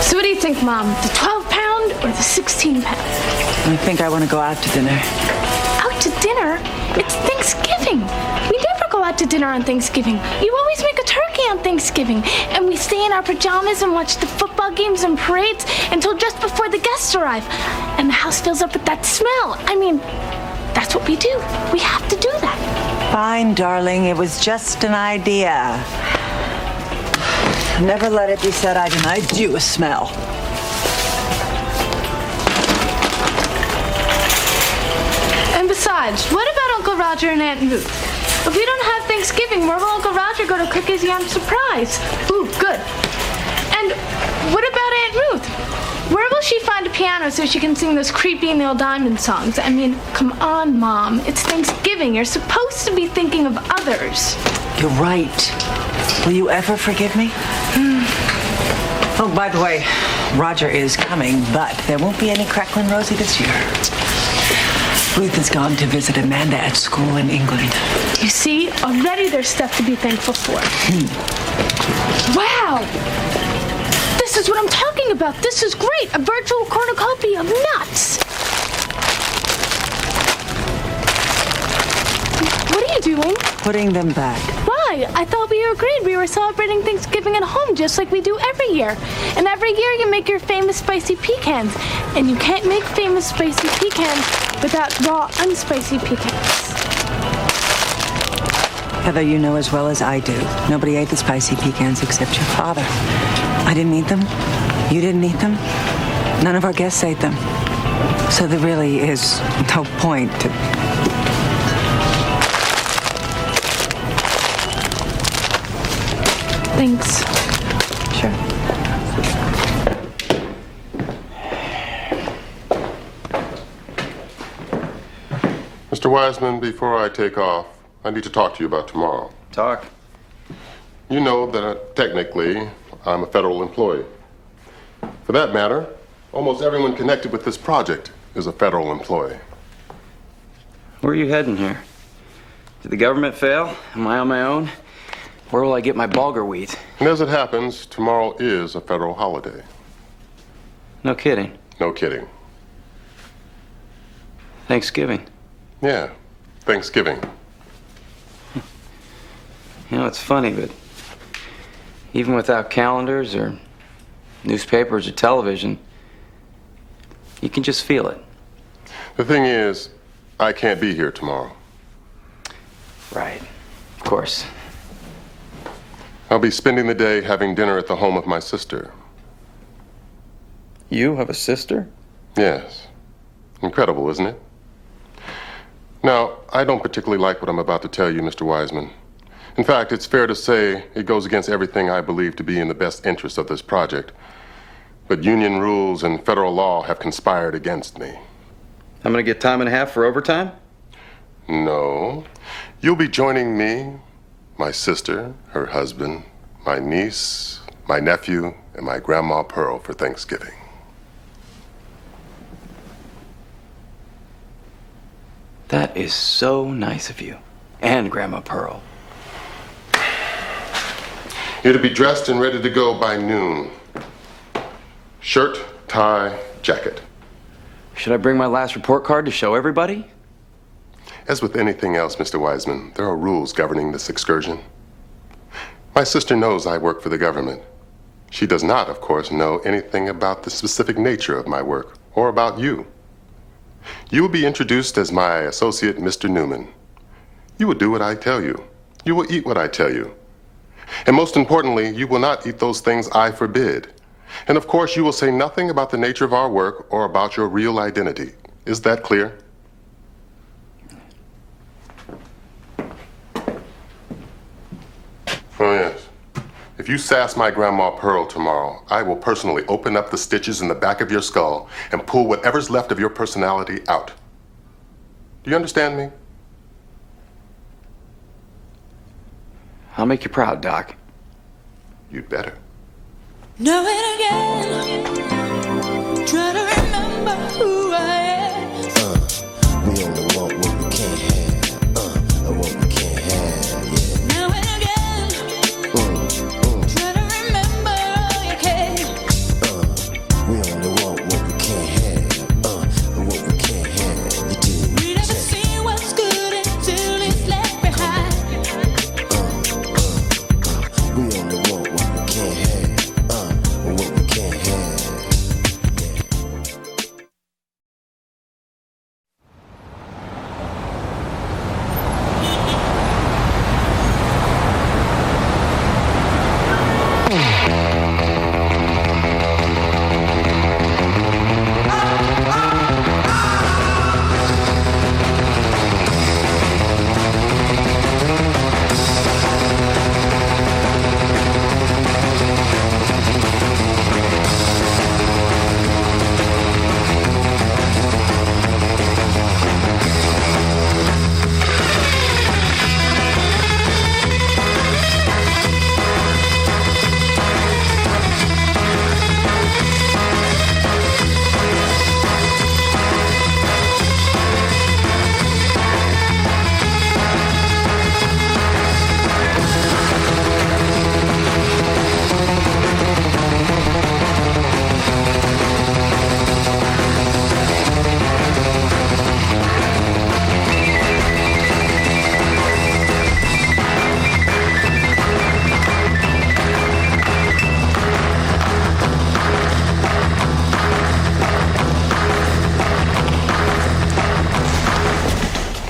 So what do you think, Mom? The 12-pound or the 16-pound? I think I want to go out to dinner. Out to dinner? It's Thanksgiving. We never go out to dinner on Thanksgiving. You always make a turkey on Thanksgiving. And we stay in our pajamas and watch the football games and parades until just before the guests arrive. And the house fills up with that smell. I mean, that's what we do. We have to do that. Fine, darling. It was just an idea. Never let it be said I denied you a smell. And besides, what about Uncle Roger and Aunt Ruth? If we don't have Thanksgiving, where will Uncle Roger go to cook his yam surprise? Ooh, good. And what about Aunt Ruth? Where will she find a piano so she can sing those creepy Neil Diamond songs? I mean, come on, Mom. It's Thanksgiving. You're supposed to be thinking of others. You're right. Will you ever forgive me? Oh, by the way, Roger is coming, but there won't be any Cracklin' Rosie this year. Ruth has gone to visit Amanda at school in England. You see, already there's stuff to be thankful for. Wow! This is what I'm talking about. This is great. A virtual cornucopia of nuts. What are you doing? Putting them back. Why? I thought we agreed we were celebrating Thanksgiving at home just like we do every year. And every year you make your famous spicy pecans. And you can't make famous spicy pecans without raw, unspicy pecans. Heather, you know as well as I do, nobody ate the spicy pecans except your father. I didn't eat them. You didn't eat them. None of our guests ate them. So there really is no point to... Thanks. Sure. Mr. Wiseman, before I take off, I need to talk to you about tomorrow. Talk. You know that technically I'm a federal employee. For that matter, almost everyone connected with this project is a federal employee. Where are you heading here? Did the government fail? Am I on my own? Where will I get my bulgur wheat? And as it happens, tomorrow is a federal holiday. No kidding. No kidding. Thanksgiving. Yeah, Thanksgiving. You know, it's funny, but even without calendars or newspapers or television, you can just feel it. The thing is, I can't be here tomorrow. Right. Of course. I'll be spending the day having dinner at the home of my sister. You have a sister? Yes. Incredible, isn't it? Now, I don't particularly like what I'm about to tell you, Mr. Wiseman. In fact, it's fair to say it goes against everything I believe to be in the best interest of this project. But union rules and federal law have conspired against me. I'm gonna get time and a half for overtime? No. You'll be joining me, my sister, her husband, my niece, my nephew, and my Grandma Pearl for Thanksgiving. That is so nice of you. And Grandma Pearl. You're to be dressed and ready to go by noon. Shirt, tie, jacket. Should I bring my last report card to show everybody? As with anything else, Mr. Wiseman, there are rules governing this excursion. My sister knows I work for the government. She does not, of course, know anything about the specific nature of my work or about you. You will be introduced as my associate, Mr. Newman. You will do what I tell you. You will eat what I tell you. And most importantly, you will not eat those things I forbid. And of course, you will say nothing about the nature of our work or about your real identity. Is that clear? Oh, yes. If you sass my Grandma Pearl tomorrow, I will personally open up the stitches in the back of your skull and pull whatever's left of your personality out. Do you understand me? I'll make you proud, Doc. You'd better. Now and again, try to remember who I am. We only want what we can't have. And what we can't have, yeah. Now and again, try to remember all you can.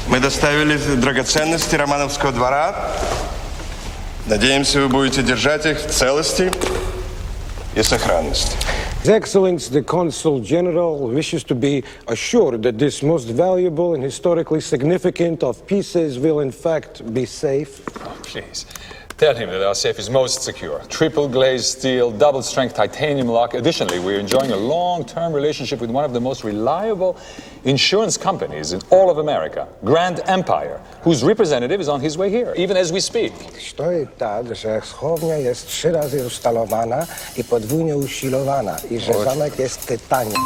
Мы доставили драгоценности Романовского двора. Надеемся, вы будете держать их в целости и сохранности. His Excellency the Consul General wishes to be assured that this most valuable and historically significant of pieces will in fact be safe. Oh, please. Tell him that our safe is most secure. Triple glazed steel, double strength titanium lock. Additionally, we're enjoying a long-term relationship with one of the most reliable insurance companies in all of America, Grand Empire, whose representative is on his way here, even as we speak. Stoi tak, że schownia jest 3 razy ustalowana i podwójnie usilowana i że zamek jest tytanium.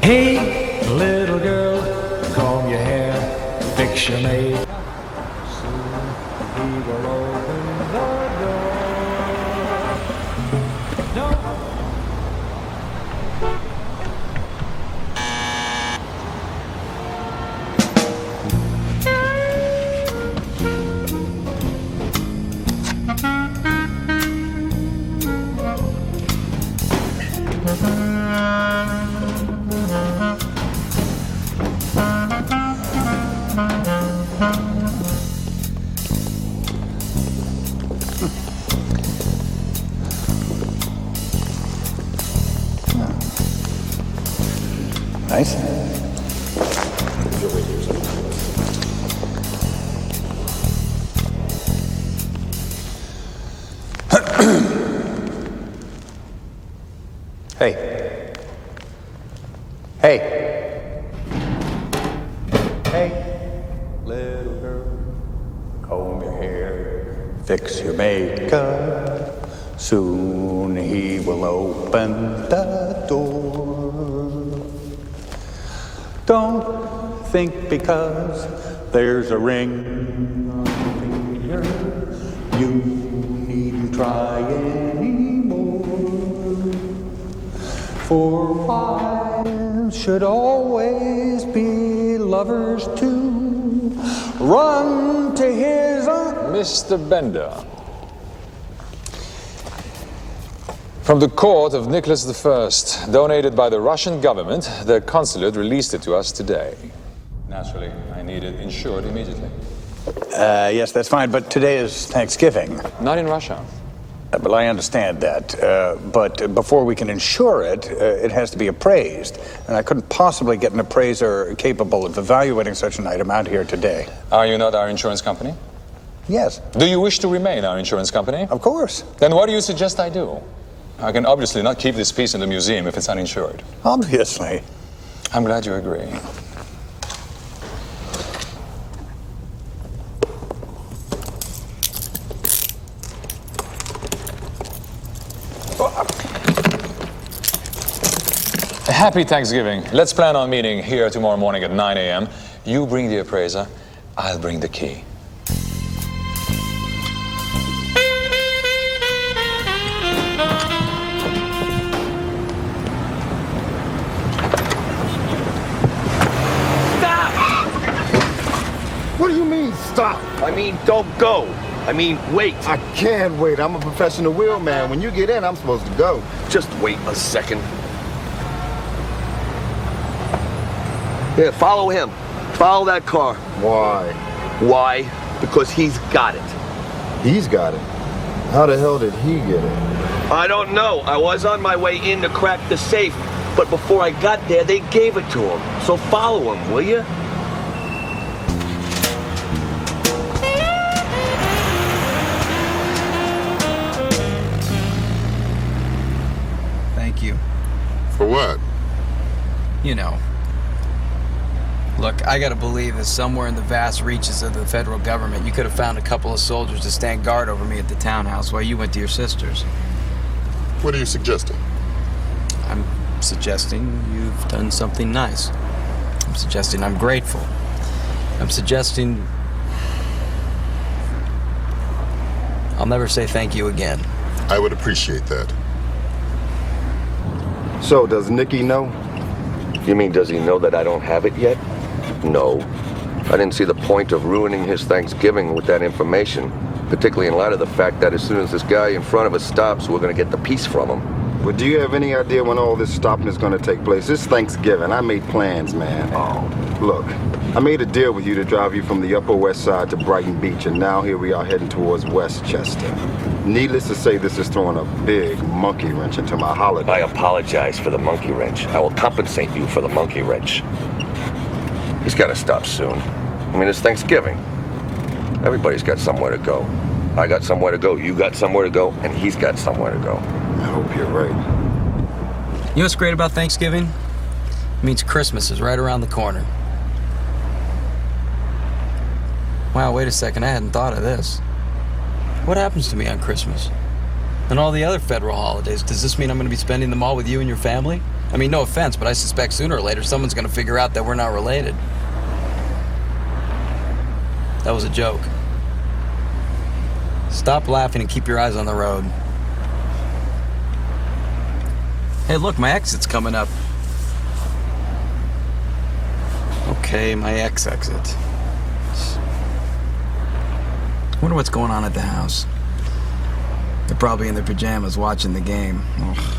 Hey, little girl, comb your hair, fix your maid. Soon he will open the door. No. Nice. Hey. Hey. Hey. Little girl, comb your hair, fix your makeup. Soon he will open the door. Don't think because there's a ring on your finger, you needn't try anymore. For wives should always be lovers too. Run to his Mr. Bender. From the court of Nicholas I, donated by the Russian government, the consulate released it to us today. Naturally, I need it insured immediately. Yes, that's fine, but today is Thanksgiving. Not in Russia. Well, I understand that, but before we can insure it, it has to be appraised, and I couldn't possibly get an appraiser capable of evaluating such an item out here today. Are you not our insurance company? Yes. Do you wish to remain our insurance company? Of course. Then what do you suggest I do? I can obviously not keep this piece in the museum if it's uninsured. Obviously. I'm glad you agree. Happy Thanksgiving. Let's plan on meeting here tomorrow morning at 9 a.m. You bring the appraiser, I'll bring the key. What do you mean, stop? I mean, don't go. I mean, wait. I can't wait. I'm a professional wheelman. When you get in, I'm supposed to go. Just wait a second. Here, follow him. Follow that car. Why? Why? Because he's got it. He's got it. How the hell did he get it? I don't know. I was on my way in to crack the safe, but before I got there, they gave it to him. So follow him, will you? Thank you. For what? You know. Look, I gotta believe that somewhere in the vast reaches of the federal government, you could have found a couple of soldiers to stand guard over me at the townhouse while you went to your sister's. What are you suggesting? I'm suggesting you've done something nice. I'm suggesting I'm grateful. I'm suggesting I'll never say thank you again. I would appreciate that. So, does Nicky know? You mean, does he know that I don't have it yet? No. I didn't see the point of ruining his Thanksgiving with that information, particularly in light of the fact that as soon as this guy in front of us stops, we're gonna get the piece from him. But do you have any idea when all this stopping is gonna take place? It's Thanksgiving. I made plans, man. Oh. Look, I made a deal with you to drive you from the Upper West Side to Brighton Beach, and now here we are heading towards Westchester. Needless to say, this is throwing a big monkey wrench into my holiday. I apologize for the monkey wrench. I will compensate you for the monkey wrench. He's got to stop soon. I mean, it's Thanksgiving. Everybody's got somewhere to go. I got somewhere to go, you got somewhere to go, and he's got somewhere to go. I hope you're right. You know what's great about Thanksgiving? It means Christmas is right around the corner. Wow, wait a second, I hadn't thought of this. What happens to me on Christmas? And all the other federal holidays, does this mean I'm going to be spending them all with you and your family? I mean, no offense, but I suspect sooner or later someone's going to figure out that we're not related. That was a joke. Stop laughing and keep your eyes on the road. Hey, look, my exit's coming up. Okay, my exit. Wonder what's going on at the house. They're probably in their pajamas watching the game. Ugh.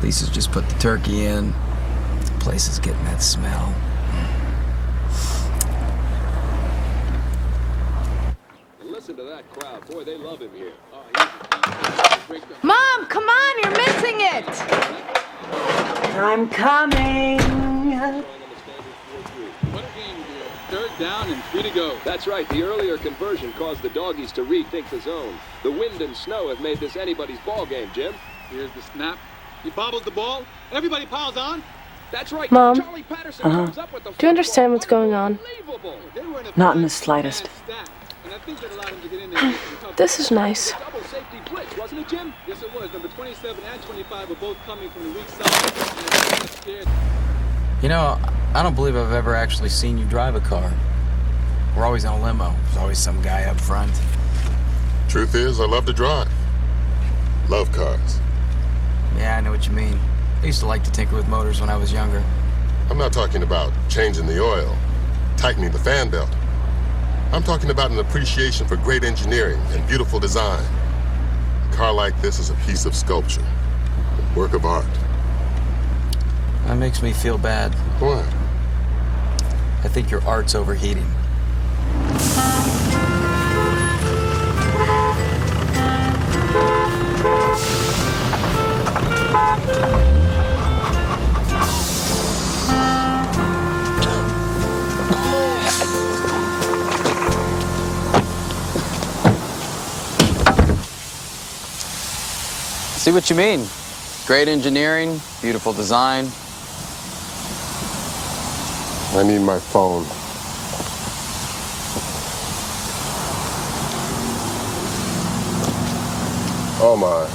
Lisa's just put the turkey in. The place is getting that smell. Listen to that crowd. Boy, they love him here. Mom, come on, you're missing it. I'm coming. Third down and 3 to go. That's right. The earlier conversion caused the doggies to rethink the zone. The wind and snow have made this anybody's ball game, Jim. Here's the snap. He bobbles the ball. Everybody piles on. That's right. Mom, Charlie Patterson comes up with the do you understand what's going on? Not in the slightest. This is nice. double safety blitz, wasn't it, Jim? Yes, it was. Number 27 and 25 were both coming from the weak side. You know, I don't believe I've ever actually seen you drive a car. We're always in a limo. There's always some guy up front. Truth is, I love to drive. Love cars. Yeah, I know what you mean. I used to like to tinker with motors when I was younger. I'm not talking about changing the oil, tightening the fan belt. I'm talking about an appreciation for great engineering and beautiful design. A car like this is a piece of sculpture, a work of art. That makes me feel bad. Why? I think your art's overheating. See what you mean. Great engineering, beautiful design. I need my phone. Oh my.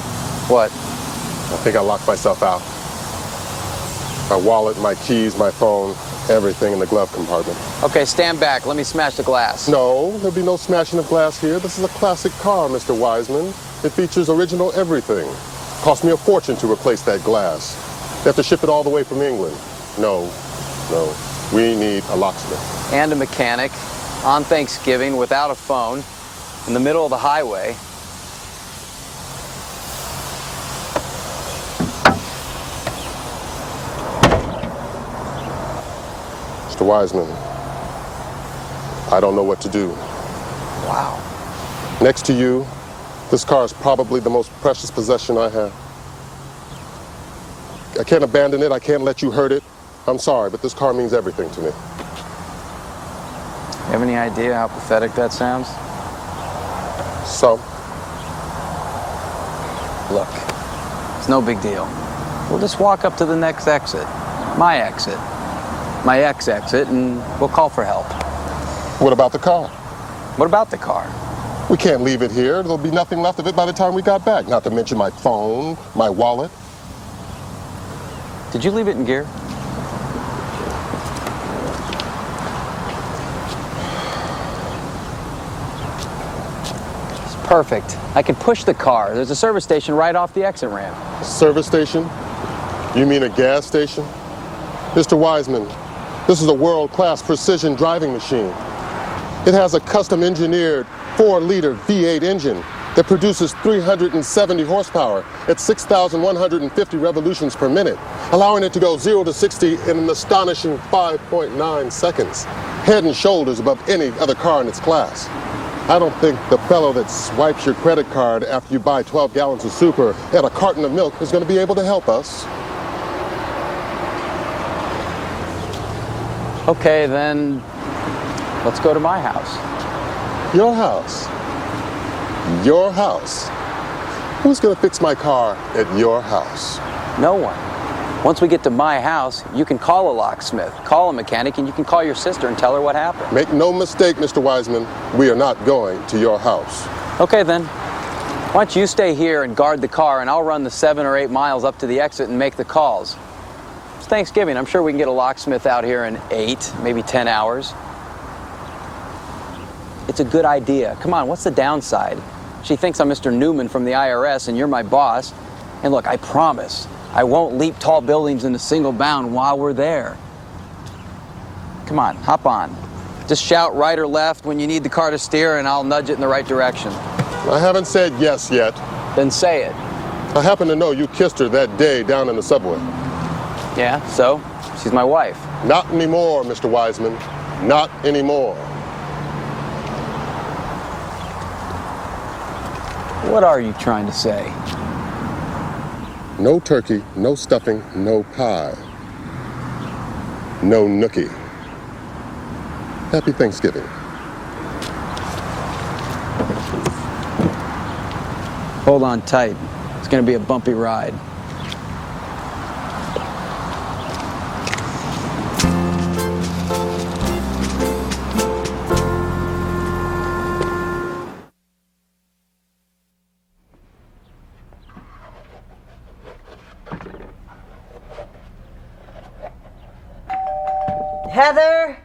What? I think I locked myself out. My wallet, my keys, my phone, everything in the glove compartment. Okay, stand back. Let me smash the glass. No, there'll be no smashing of glass here. This is a classic car, Mr. Wiseman. It features original everything. Cost me a fortune to replace that glass. They have to ship it all the way from England. No. We need a locksmith. And a mechanic on Thanksgiving without a phone in the middle of the highway. Mr. Wiseman, I don't know what to do. Wow. Next to you, this car is probably the most precious possession I have. I can't abandon it. I can't let you hurt it. I'm sorry, but this car means everything to me. You have any idea how pathetic that sounds? So? Look, it's no big deal. We'll just walk up to the next exit. My exit. My ex exit, and we'll call for help. What about the car? What about the car? We can't leave it here. There'll be nothing left of it by the time we got back. Not to mention my phone, my wallet. Did you leave it in gear? It's perfect. I can push the car. There's a service station right off the exit ramp. A service station? You mean a gas station? Mr. Wiseman, this is a world-class precision driving machine. It has a custom-engineered 4-liter V8 engine that produces 370 horsepower at 6,150 revolutions per minute, allowing it to go 0 to 60 in an astonishing 5.9 seconds, head and shoulders above any other car in its class. I don't think the fellow that swipes your credit card after you buy 12 gallons of super and a carton of milk is going to be able to help us. Okay, then let's go to my house. Your house? Your house? Who's going to fix my car at your house? No one. Once we get to my house, you can call a locksmith, call a mechanic, and you can call your sister and tell her what happened. Make no mistake, Mr. Wiseman, we are not going to your house. Okay, then. Why don't you stay here and guard the car, and I'll run the 7 or 8 miles up to the exit and make the calls. It's Thanksgiving. I'm sure we can get a locksmith out here in 8, maybe 10 hours. It's a good idea. Come on, what's the downside? She thinks I'm Mr. Newman from the IRS and you're my boss. And look, I promise, I won't leap tall buildings in a single bound while we're there. Come on, hop on. Just shout right or left when you need the car to steer and I'll nudge it in the right direction. I haven't said yes yet. Then say it. I happen to know you kissed her that day down in the subway. Yeah, so? She's my wife. Not anymore, Mr. Wiseman. Not anymore. What are you trying to say? No turkey, no stuffing, no pie. No nookie. Happy Thanksgiving. Hold on tight. It's gonna be a bumpy ride. Heather,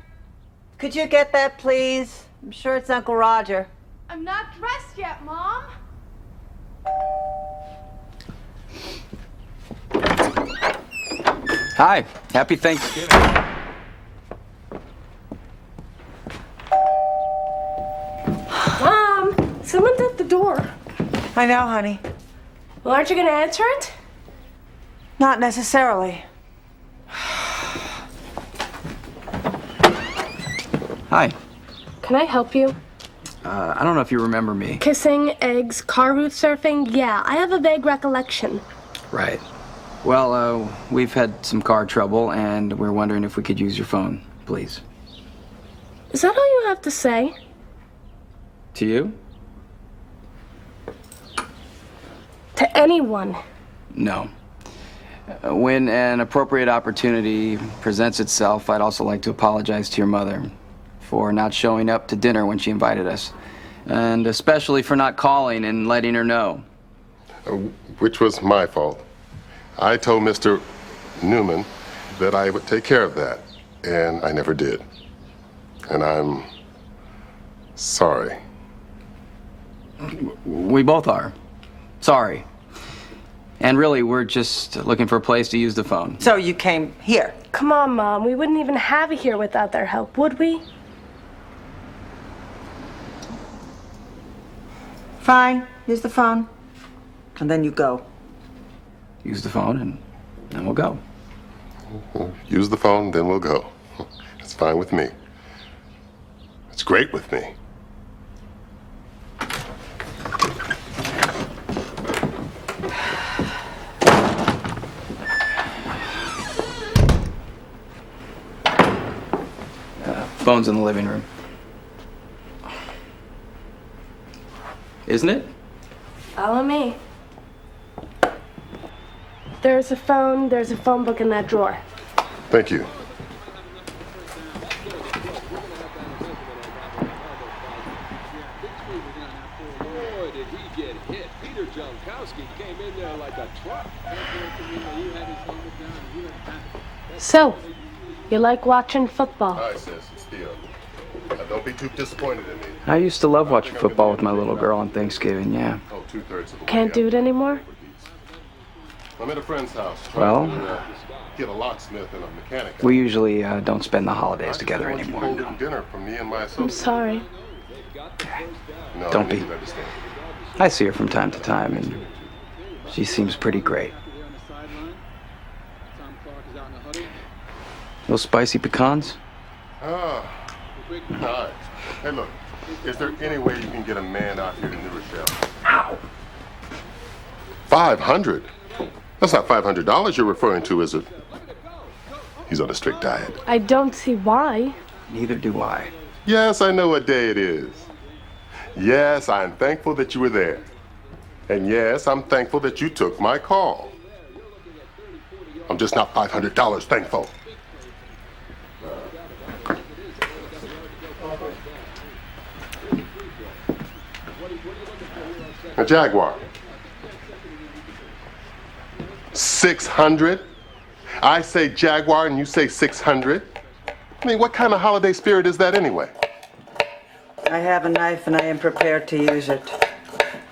could you get that, please? I'm sure it's Uncle Roger. I'm not dressed yet, Mom. Hi, happy Thanksgiving. Mom, someone's at the door. I know, honey. Well, aren't you going to answer it? Not necessarily. Hi. Can I help you? I don't know if you remember me. Kissing, eggs, car roof surfing? Yeah, I have a vague recollection. Right. Well, we've had some car trouble, and we're wondering if we could use your phone, please. Is that all you have to say? To you? To anyone. No. When an appropriate opportunity presents itself, I'd also like to apologize to your mother for not showing up to dinner when she invited us, and especially for not calling and letting her know. Which was my fault. I told Mr. Newman that I would take care of that, and I never did. And I'm sorry. We both are. Sorry. And really, we're just looking for a place to use the phone. So you came here? Come on, Mom. We wouldn't even have it here without their help, would we? Fine. Use the phone. And then you go. Use the phone, and then we'll go. Use the phone, then we'll go. It's fine with me. It's great with me. Phone's in the living room. Isn't it? Follow me. There's a phone book in that drawer. Thank you. Boy, did he get hit. Peter Jankowski came in there like a truck. So, you like watching football? Hi, sis. It's Theo. Don't be too disappointed in me. I used to love watching football with my little girl on Thanksgiving, yeah. Oh, 2/3 of the Can't do it anymore? I'm at a friend's house. Well, trying to, get a locksmith and a mechanic. we usually don't spend the holidays together anymore. Holding dinner for me and my I'm associate. sorry. No, Don't you be. need to understand. I see her from time to time, and she seems pretty great. Those spicy pecans? Ah, hi. Hey, look. Is there any way you can get a man out here to New Rochelle? Ow! 500? That's not $500 you're referring to, is it? He's on a strict diet. I don't see why. Neither do I. Yes, I know what day it is. Yes, I'm thankful that you were there. And yes, I'm thankful that you took my call. I'm just not $500 thankful. A Jaguar. 600? I say Jaguar and you say 600? I mean, what kind of holiday spirit is that anyway? I have a knife and I am prepared to use it.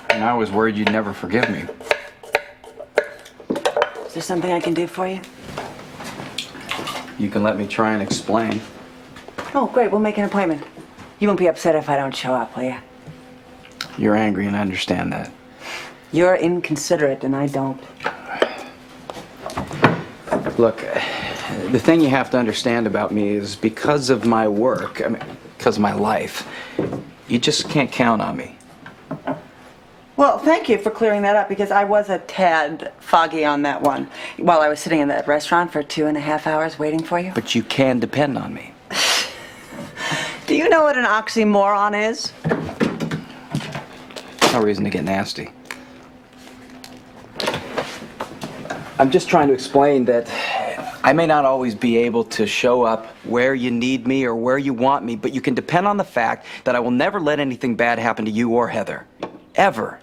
And I was worried you'd never forgive me. Is there something I can do for you? You can let me try and explain. Oh, great. We'll make an appointment. You won't be upset if I don't show up, will you? You're angry, and I understand that. You're inconsiderate, and I don't. Look, the thing you have to understand about me is because of my work, because of my life, you just can't count on me. Well, thank you for clearing that up, because I was a tad foggy on that one while I was sitting in that restaurant for 2.5 hours waiting for you. But you can depend on me. Do you know what an oxymoron is? No reason to get nasty. I'm just trying to explain that I may not always be able to show up where you need me or where you want me, but you can depend on the fact that I will never let anything bad happen to you or Heather. Ever.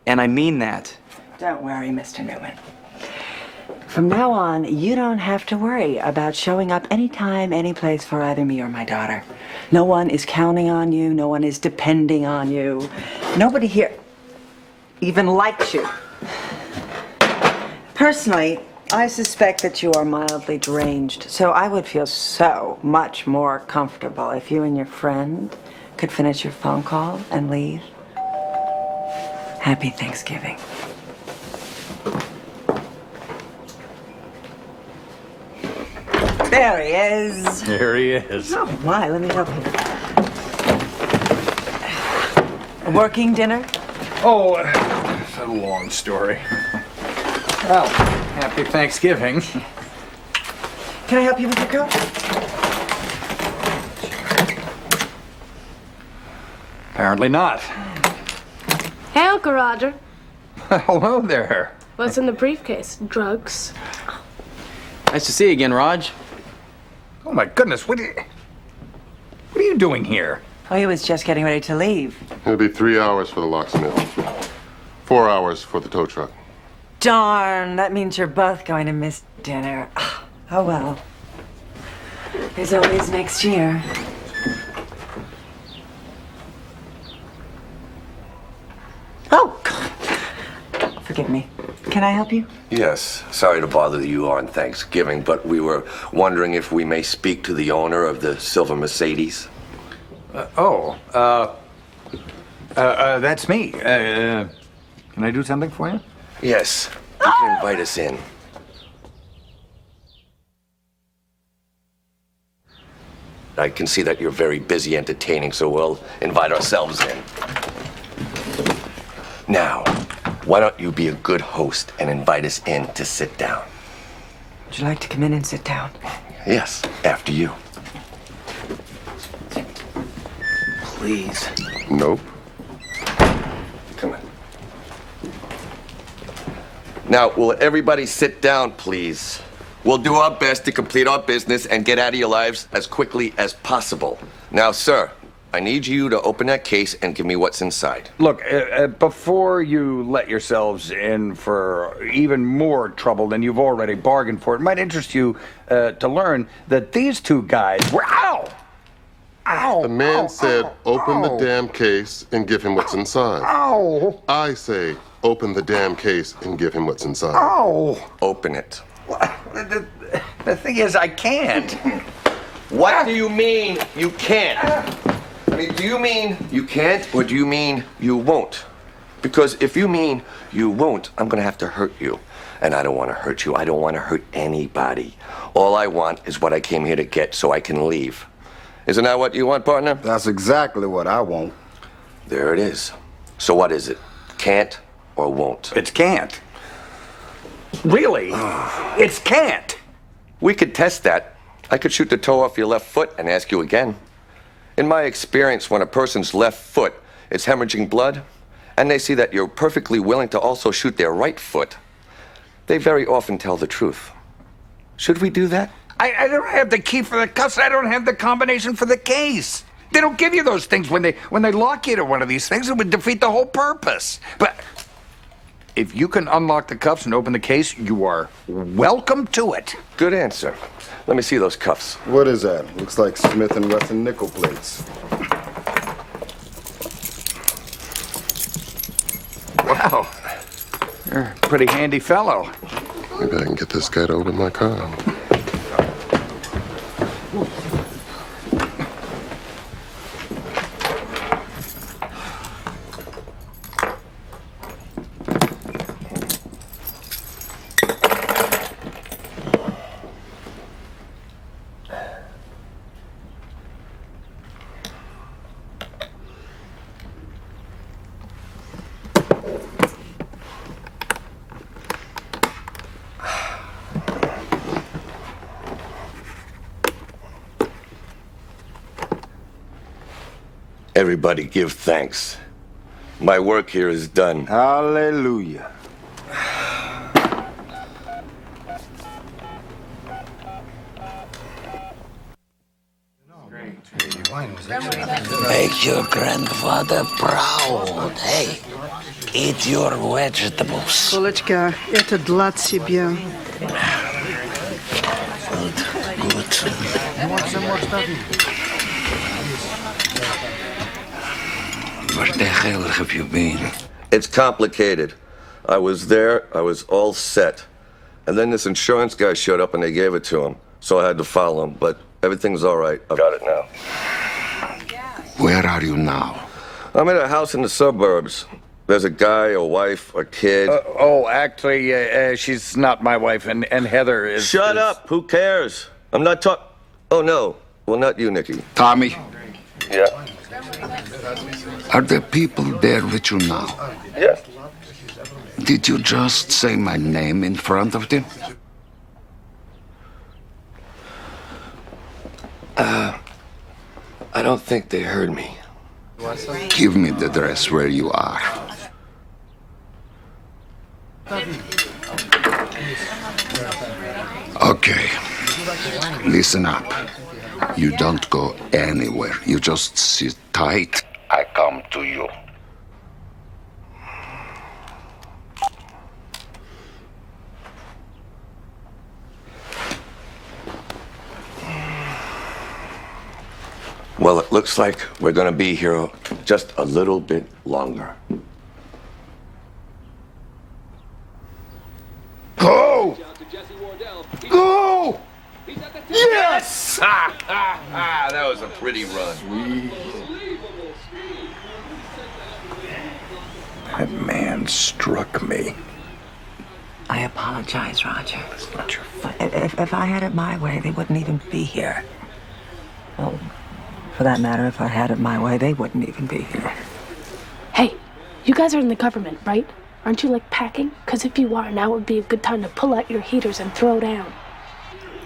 And I mean that. Don't worry, Mr. Newman. From now on, you don't have to worry about showing up anytime, any place for either me or my daughter. No one is counting on you. No one is depending on you. Nobody here even likes you. Personally, I suspect that you are mildly deranged, so I would feel so much more comfortable if you and your friend could finish your phone call and leave. Happy Thanksgiving. There he is. Here he is. Oh, my, let me help you. A working dinner? Oh, it's a long story. Well, happy Thanksgiving. Can I help you with your coat? Apparently not. Hey, Uncle Roger. Hello there. What's in the briefcase? Drugs? Nice to see you again, Raj. Oh my goodness, what are you doing here? Oh, he was just getting ready to leave. It'll be 3 hours for the locksmith. 4 hours for the tow truck. Darn, that means you're both going to miss dinner. Oh well. There's always next year. Oh, God. Forgive me. Can I help you? Yes, sorry to bother you on Thanksgiving, but we were wondering if we may speak to the owner of the silver Mercedes. That's me. Can I do something for you? Yes, you can invite us in. I can see that you're very busy entertaining, so we'll invite ourselves in. Now, why don't you be a good host and invite us in to sit down? Would you like to come in and sit down? Yes, after you. Please. Nope. Come on. Now, will everybody sit down, please? We'll do our best to complete our business and get out of your lives as quickly as possible. Now, sir, I need you to open that case and give me what's inside. Look, before you let yourselves in for even more trouble than you've already bargained for, it might interest you to learn that these two guys were... Ow! Ow! The man said, open the damn case and give him what's inside. Ow! I say, open the damn case and give him what's inside. Ow! Open it. The thing is, I can't. What do you mean you can't? I mean, do you mean you can't or do you mean you won't? Because if you mean you won't, I'm going to have to hurt you. And I don't want to hurt you. I don't want to hurt anybody. All I want is what I came here to get so I can leave. Isn't that what you want, partner? That's exactly what I want. There it is. So what is it? Can't or won't? It's can't. Really? It's can't. We could test that. I could shoot the toe off your left foot and ask you again. In my experience, when a person's left foot is hemorrhaging blood, and they see that you're perfectly willing to also shoot their right foot, they very often tell the truth. Should we do that? I don't have the key for the cuffs. I don't have the combination for the case. They don't give you those things when they lock you to one of these things. It would defeat the whole purpose. But if you can unlock the cuffs and open the case, you are welcome to it. Good answer. Let me see those cuffs. What is that? Looks like Smith & Wesson nickel plates. Wow. You're a pretty handy fellow. Maybe I can get this guy to open my car. Everybody give thanks. My work here is done. Hallelujah. Make your grandfather proud. Hey, eat your vegetables. Полочка, это для тебя. Good. Where the hell have you been? It's complicated. I was there, I was all set. And then this insurance guy showed up and they gave it to him. So I had to follow him, but everything's all right. I've got it now. Where are you now? I'm at a house in the suburbs. There's a guy, a wife, a kid. Actually, she's not my wife, and Heather is... Shut up! Who cares? I'm not talking... Oh, no. Well, not you, Nicky. Tommy, Yeah. are there people there with you now? Yes. Did you just say my name in front of them? I don't think they heard me. Give me the dress where you are. Okay. Listen up. You don't go anywhere. You just sit tight. I come to you. Well, it looks like we're gonna be here just a little bit longer. Go! Go! Yes! That was a pretty run. That man struck me. I apologize, Roger. It's not your fault. If I had it my way, they wouldn't even be here. Well, for that matter, if I had it my way, they wouldn't even be here. Hey, you guys are in the government, right? Aren't you like packing? Because if you are, now would be a good time to pull out your heaters and throw down.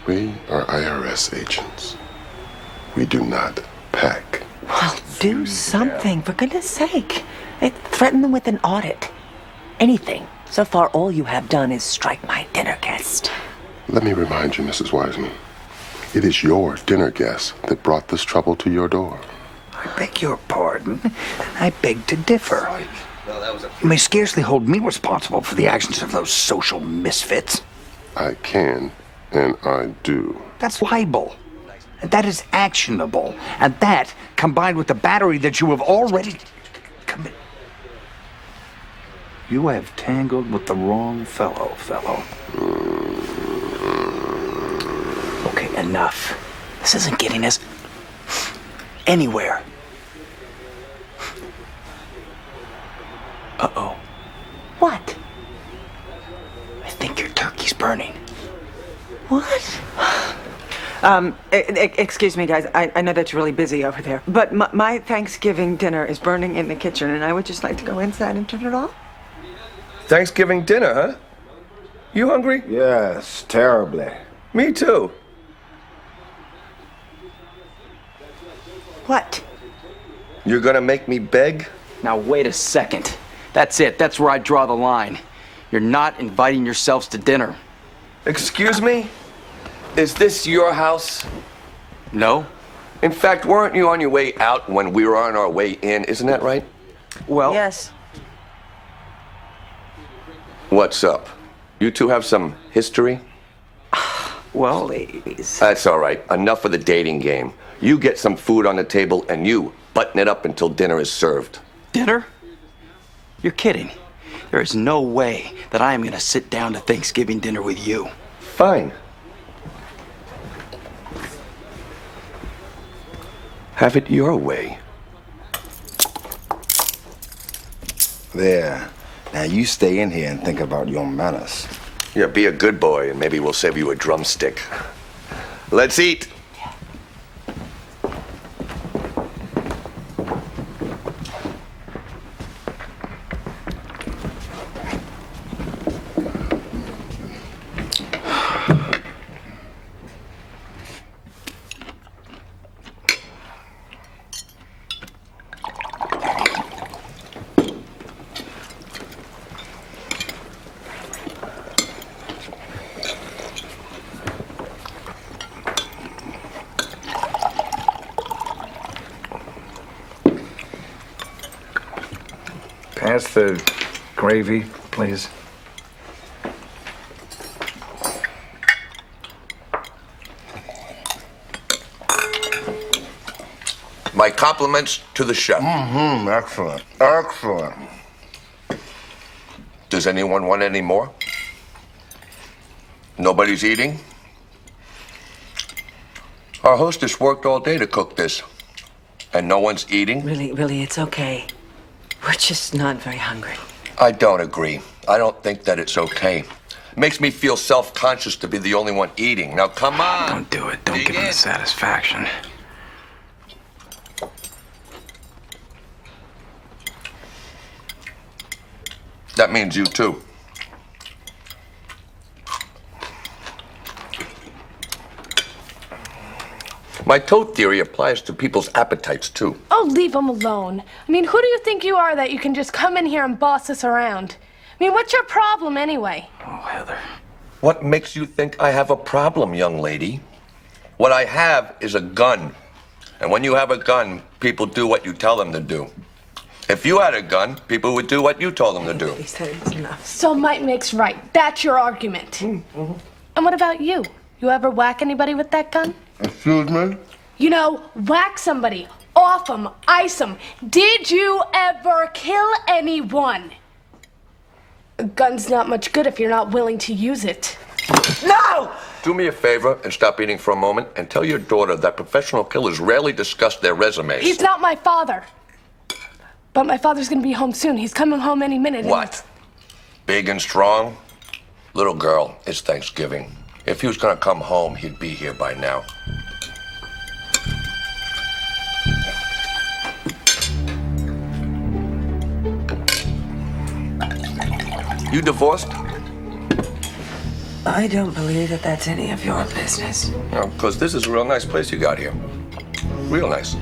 We are IRS agents. We do not pack. Well, do something, for goodness sake. Threaten them with an audit. Anything. So far, all you have done is strike my dinner guest. Let me remind you, Mrs. Wiseman. It is your dinner guest that brought this trouble to your door. I beg your pardon. I beg to differ. You may scarcely hold me responsible for the actions of those social misfits. I can, and I do. That's libel. That is actionable. And that, combined with the battery that you have already committed. You have tangled with the wrong fellow. Okay, enough. This isn't getting us anywhere. Uh-oh. What? I think your turkey's burning. What? Excuse me, guys. I know that you're really busy over there, but my Thanksgiving dinner is burning in the kitchen, and I would just like to go inside and turn it off. Thanksgiving dinner, huh? You hungry? Yes, terribly. Me too. What? You're gonna make me beg? Now, wait a second. That's it. That's where I draw the line. You're not inviting yourselves to dinner. Excuse me? Is this your house? No. In fact, weren't you on your way out when we were on our way in? Isn't that right? Well... Yes. What's up? You two have some history? Well, ladies. That's all right. Enough of the dating game. You get some food on the table and you button it up until dinner is served. Dinner? You're kidding. There is no way that I am going to sit down to Thanksgiving dinner with you. Fine. Have it your way. There. Now you stay in here and think about your manners. Yeah, be a good boy and maybe we'll save you a drumstick. Let's eat. Pass the gravy, please. My compliments to the chef. Mm-hmm, excellent. Excellent. Does anyone want any more? Nobody's eating? Our hostess worked all day to cook this. And no one's eating? Really, it's okay. We're just not very hungry. I don't agree. I don't think that it's okay. It makes me feel self-conscious to be the only one eating. Now, come on. Don't do it. Don't give him the satisfaction. That means you too. My toad theory applies to people's appetites too. Oh, leave him alone. I mean, who do you think you are that you can just come in here and boss us around? I mean, what's your problem anyway? Oh, Heather. What makes you think I have a problem, young lady? What I have is a gun. And when you have a gun, people do what you tell them to do. If you had a gun, people would do what you told them to do. He said it's enough. So might makes right. That's your argument. Mm-hmm. And what about you? You ever whack anybody with that gun? Excuse me? You know, whack somebody, off them, ice them. Did you ever kill anyone? A gun's not much good if you're not willing to use it. No! Do me a favor and stop eating for a moment and tell your daughter that professional killers rarely discuss their resumes. He's not my father. But my father's gonna be home soon. He's coming home any minute. What? Big and strong? Little girl, it's Thanksgiving. If he was gonna come home, he'd be here by now. You divorced? I don't believe that that's any of your business. No, because this is a real nice place you got here. Real nice.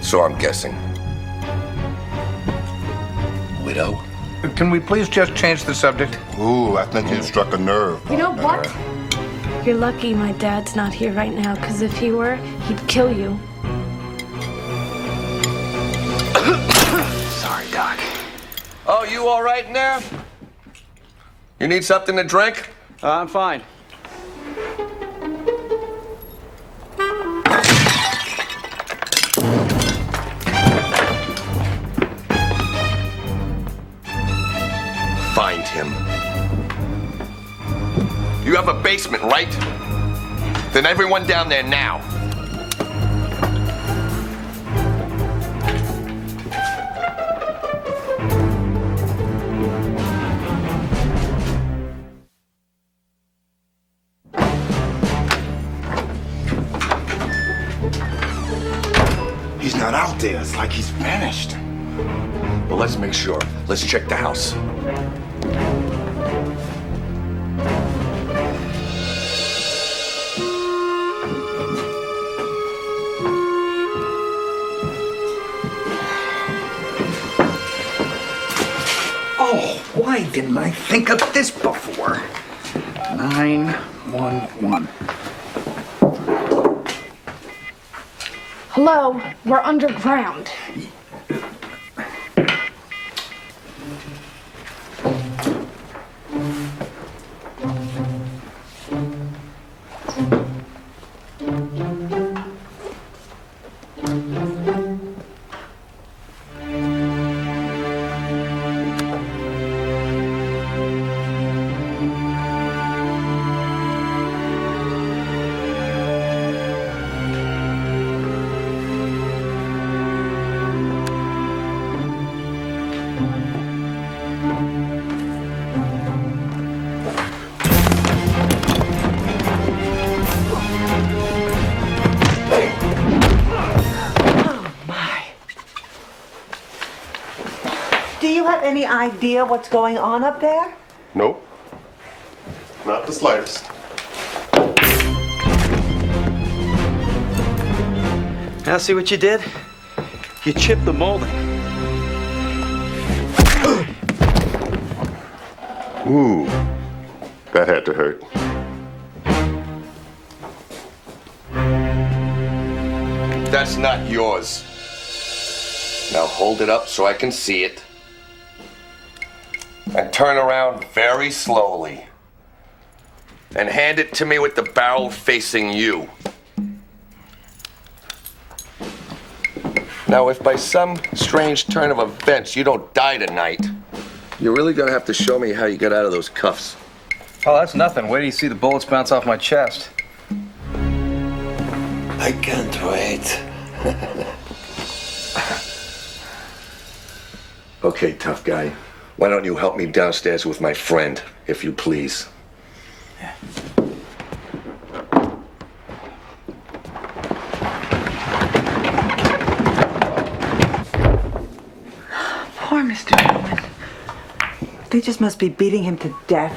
So I'm guessing. Widow? Can we please just change the subject? Ooh, I think you struck a nerve. You know what? You're lucky my dad's not here right now, because if he were, he'd kill you. Sorry, Doc. Oh, you all right in there? You need something to drink? I'm fine. Find him. You have a basement, right? Then everyone down there now. He's not out there. It's like he's vanished. Well, let's make sure. Let's check the house. Oh, why didn't I think of this before? 911. Hello, we're underground. Do you have any idea what's going on up there? Nope. Not the slightest. Now see what you did? You chipped the molding. Ooh, that had to hurt. That's not yours. Now hold it up so I can see it. And turn around very slowly. And hand it to me with the barrel facing you. Now, if by some strange turn of events you don't die tonight, you're really gonna have to show me how you get out of those cuffs. Oh, that's nothing. Wait till you see the bullets bounce off my chest. I can't wait. Okay, tough guy. Why don't you help me downstairs with my friend, if you please? Poor Mr. Newman. They just must be beating him to death.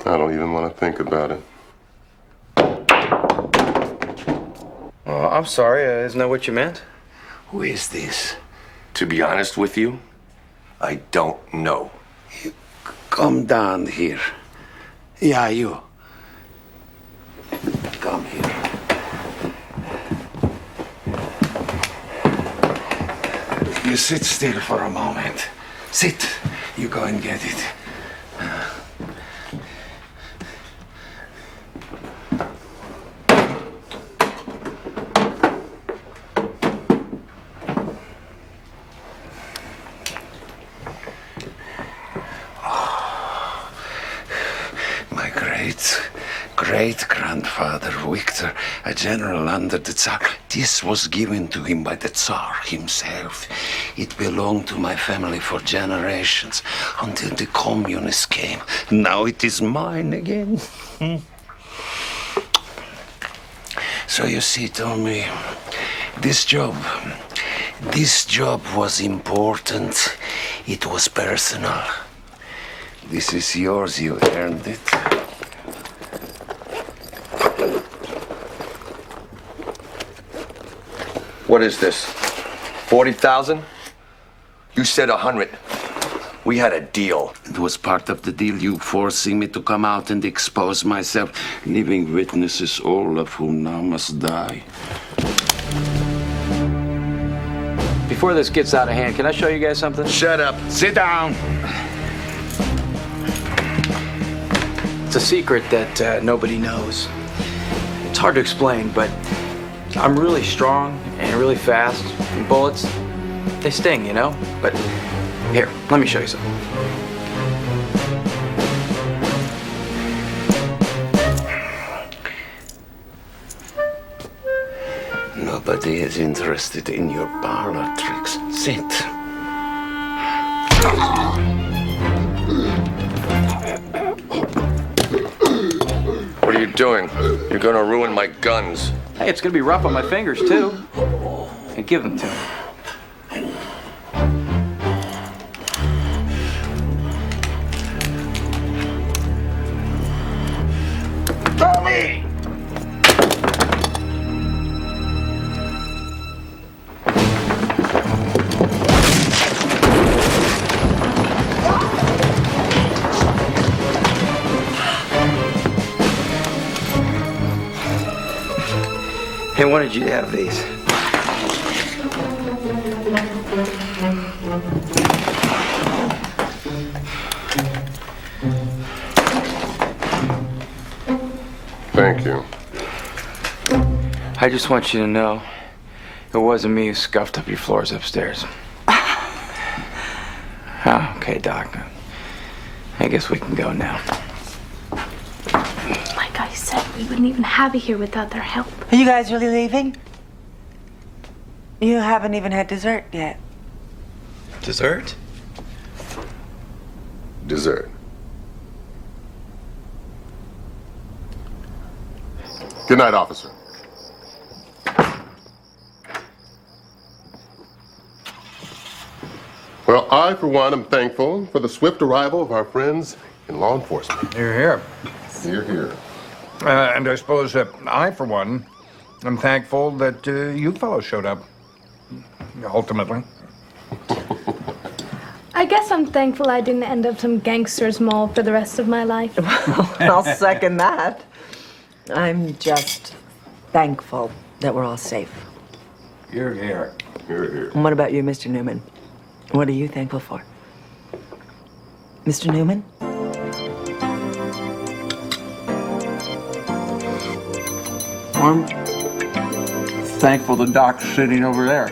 I don't even want to think about it. Oh, I'm sorry. Isn't that what you meant? Who is this? To be honest with you, I don't know. come down here. Yeah, you. Come here. You sit still for a moment. Sit. You go and get it. Great-grandfather Victor, a general under the Tsar. This was given to him by the Tsar himself. It belonged to my family for generations until the communists came. Now it is mine again. So you see, Tommy, this job was important. It was personal. This is yours, you earned it. What is this? 40,000? You said 100. We had a deal. It was part of the deal, you forcing me to come out and expose myself, leaving witnesses, all of whom now must die. Before this gets out of hand, can I show you guys something? Shut up. Sit down. It's a secret that nobody knows. It's hard to explain, but I'm really strong and really fast. And bullets, they sting, you know? But here, let me show you something. Nobody is interested in your parlor tricks. Sit. What are you doing? You're gonna ruin my guns. Hey, it's gonna be rough on my fingers, too. Hey, give them to me. Tommy! I wanted you to have these. Thank you. I just want you to know it wasn't me who scuffed up your floors upstairs. Oh, okay, Doc. I guess we can go now. Like I said, we wouldn't even have it here without their help. Are you guys really leaving? You haven't even had dessert yet. Dessert? Dessert. Good night, officer. Well, I, for one, am thankful for the swift arrival of our friends in law enforcement. You're here. You're here. And I suppose I, for one, am thankful that you fellows showed up. Ultimately. I guess I'm thankful I didn't end up some gangster's mole for the rest of my life. I'll second that. I'm just thankful that we're all safe. You're here. You're here. And what about you, Mr. Newman? What are you thankful for? Mr. Newman? I'm thankful the doc's sitting over there.